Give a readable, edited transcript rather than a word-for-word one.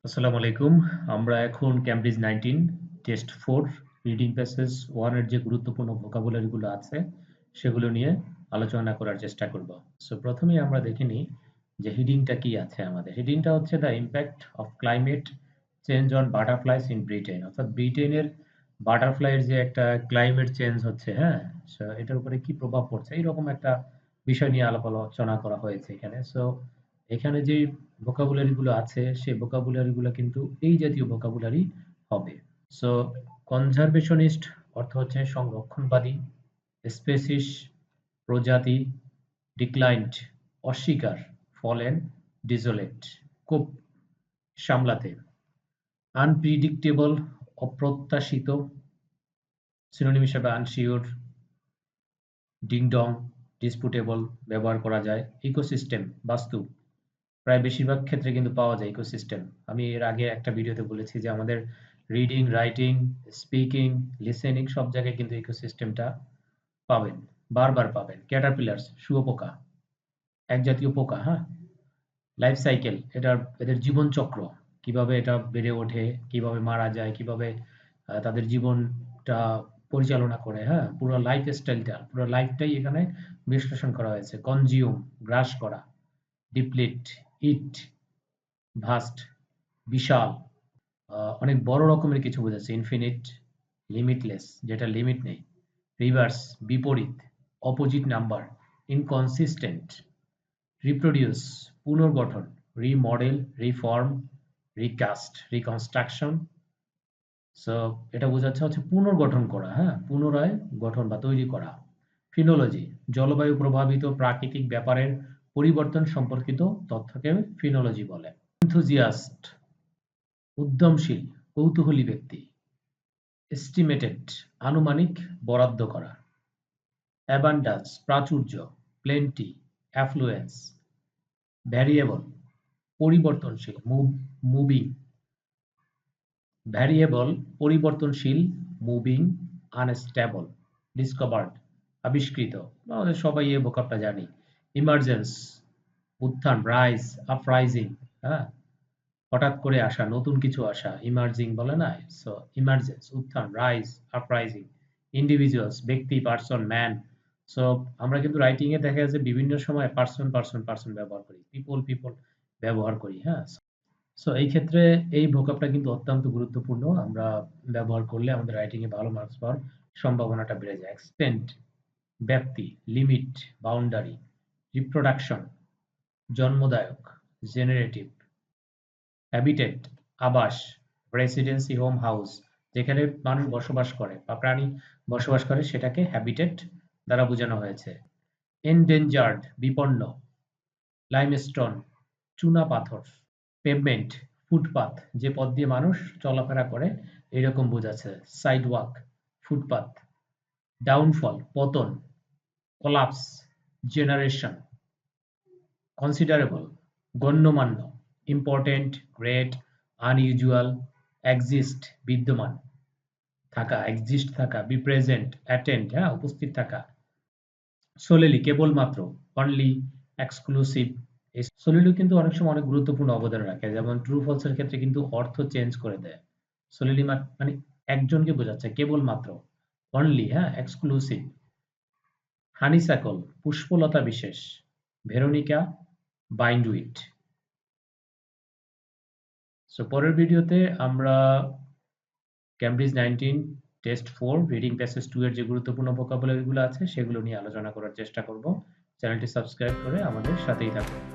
আসসালামু আলাইকুম। আমরা এখন ক্যামব্রিজ 19 টেস্ট 4 রিডিং প্যাসেজ 1 এর যে গুরুত্বপূর্ণ ভোকাবুলারি গুলো আছে সেগুলো নিয়ে আলোচনা করার চেষ্টা করব। সো প্রথমেই আমরা দেখে নিই যে হেডিংটা কি আছে আমাদের। হেডিংটা হচ্ছে the impact of climate change on butterflies in Britain. অর্থাৎ ব্রিটেনের বাটারফ্লাইয়ের যে একটা ক্লাইমেট চেঞ্জ হচ্ছে, হ্যাঁ? সো এটার উপরে কি প্রভাব পড়ছে এইরকম একটা বিষয় নিয়ে আলোচনা করা হয়েছে এখানে। সো এখানে যে ভোকাবুলারি গুলো আছে সেই ভোকাবুলারি গুলো কিন্তু এই জাতীয় ভোকাবুলারি হবে। সো কনজারভেশনিস্ট অর্থ হচ্ছে সংরক্ষণবাদী, স্পেসিস প্রজাতি, ডিক্লাইনড অস্বীকার, ফলেন ডিসোলেট কোপ সামলাতে, আনপ্রিডিক্টেবল অপ্রত্যাশিত, সিনোনিম হিসেবে আনসিওর, ডিং-ডং, ডিসপুটেবল ব্যবহার করা যায়, ইকোসিস্টেম বাস্তু প্রায় বেশিরভাগ ক্ষেত্রে কিন্তু পাওয়া যায় ইকোসিস্টেম। আমি এর আগে একটা ভিডিওতে বলেছি যে আমাদের রিডিং, রাইটিং, স্পিকিং, লিসেনিং সব জায়গায় কিন্তু ইকোসিস্টেমটা পাবেন, বারবার পাবেন। ক্যাটারপিলার্স শুঁয়োপোকা, এক জাতীয় পোকা, হ্যাঁ? লাইফ সাইকেল এদের জীবনচক্র, কিভাবে এটা বেড়ে ওঠে, কিভাবে মারা যায়, কিভাবে তাদের জীবনটা পরিচালনা করে, হ্যাঁ? পুরো লাইফ স্টাইলটা, পুরো লাইফটাই এখানে বিশ্লেষণ করা হয়েছে। কনজিউম গ্রাস করা, ডিপ্লিট, ইট ভাস্ট, বিশাল, অনেক বড় রকমের কিছু বোঝাচ্ছে। ইনফিনিট, লিমিটলেস যেটা লিমিট নেই, রিভার্স বিপরীত, অপোজিট নাম্বার, ইনকনসিস্টেন্ট, রিপ্রোডিউস পুনর্গঠন, রিমডেল, রিফর্ম, রিকাস্ট, রিকনস্ট্রাকশন। সো এটা বোঝাচ্ছে হচ্ছে পুনর্গঠন করা, হ্যাঁ? পুনরায় গঠন বা তৈরি করা। ফিনোলজি জলবায়ু প্রভাবিত প্রাকৃতিক ব্যাপারের পরিবর্তন সম্পর্কিত তথ্যকে ফিনোলজি বলে। এনথুজিয়াস্ট উদ্যমশীল, কৌতূহলী ব্যক্তি। এস্টিমেটেড আনুমানিক, বরাদ্দ করা। অ্যাবান্ডান্স প্রাচুর্য, প্লেন্টি, অ্যাফ্লুয়েন্স। ভ্যারিয়েবল পরিবর্তনশীল, মুভিং। ভ্যারিয়েবল পরিবর্তনশীল, মুভিং, আনস্টেবল। ডিসকভার্ড আবিষ্কৃত, আমাদের সবাই এই ভোকাবটা জানি। ইমার্জেন্স উত্থান, রাইজ, আপরাইজিং, হ্যাঁ? হঠাৎ করে আসা, নতুন কিছু আসা, ইমার্জিং বলে না? সো ইমার্জেন্স উত্থান, রাইজ, আপরাইজিং। ইন্ডিভিজুয়ালস ব্যক্তি, পার্সন, ম্যান। সো আমরা কিন্তু রাইটিং এ দেখা যাচ্ছে বিভিন্ন সময় পার্সন পার্সন পার্সন ব্যবহার করি, পিপল পিপল ব্যবহার করি, হ্যাঁ? সো এই ক্ষেত্রে এই ভোকাবটা কিন্তু অত্যন্ত গুরুত্বপূর্ণ। আমরা ব্যবহার করলে আমাদের রাইটিং এ ভালো মার্কস পাওয়ার সম্ভাবনাটা বেড়ে যায়। এক্সটেন্ট ব্যাপ্তি, লিমিট, বাউন্ডারি। রিপ্রোডাকশন জন্মদায়ক, জেনারেটিভ। হ্যাবিটেট আবাস, রেসিডেন্সি, হোম হাউস যেখানে মানুষ বসবাস করে বা প্রাণী বসবাস করে সেটাকে হ্যাবিটেট দ্বারা বোঝানো হয়েছে। এনডেঞ্জার্ড বিপন্ন, লাইমস্টোন চুনা পাথর। পেভমেন্ট ফুটপাথ যে পথ দিয়ে মানুষ চলাফেরা করে এরকম বোঝাচ্ছে। সাইডওয়াক ফুটপাথ। ডাউনফল পতন, কোলাপস জেনারেশন। কনসিডারেবল গণ্যমান্য, ইম্পর্টেন্ট, গ্রেট, আনইউজুয়াল। এক্সিস্ট বিদ্যমান থাকা, এক্সিস্ট থাকা। বি প্রেজেন্ট অ্যাটেন্ড, হ্যাঁ? উপস্থিত থাকা। সোলেলি কেবলমাত্র, অনলি, এক্সক্লুসিভ। এই সোলেলি কিন্তু অনেক সময় অনেক গুরুত্বপূর্ণ অবদান রাখে, যেমন ট্রু ফলস এর ক্ষেত্রে কিন্তু অর্থ চেঞ্জ করে দেয়। সোলেলি মানে একজনকে বোঝাচ্ছে, কেবলমাত্র। অনলি, হ্যাঁ? এক্সক্লুসিভ। হানিসাকল পুষ্পলতা বিশেষ। ভেরোনিকা বাইন্ডউইট। সো পরের ভিডিওতে আমরা ক্যামব্রিজ 19 টেস্ট 4 রিডিং প্যাসেজ 2 এর যে গুরুত্বপূর্ণ ভোকাবুলারি গুলো আছে সেগুলো নিয়ে আলোচনা করার চেষ্টা করব। চ্যানেলটি সাবস্ক্রাইব করে আমাদের সাথেই থাকুন।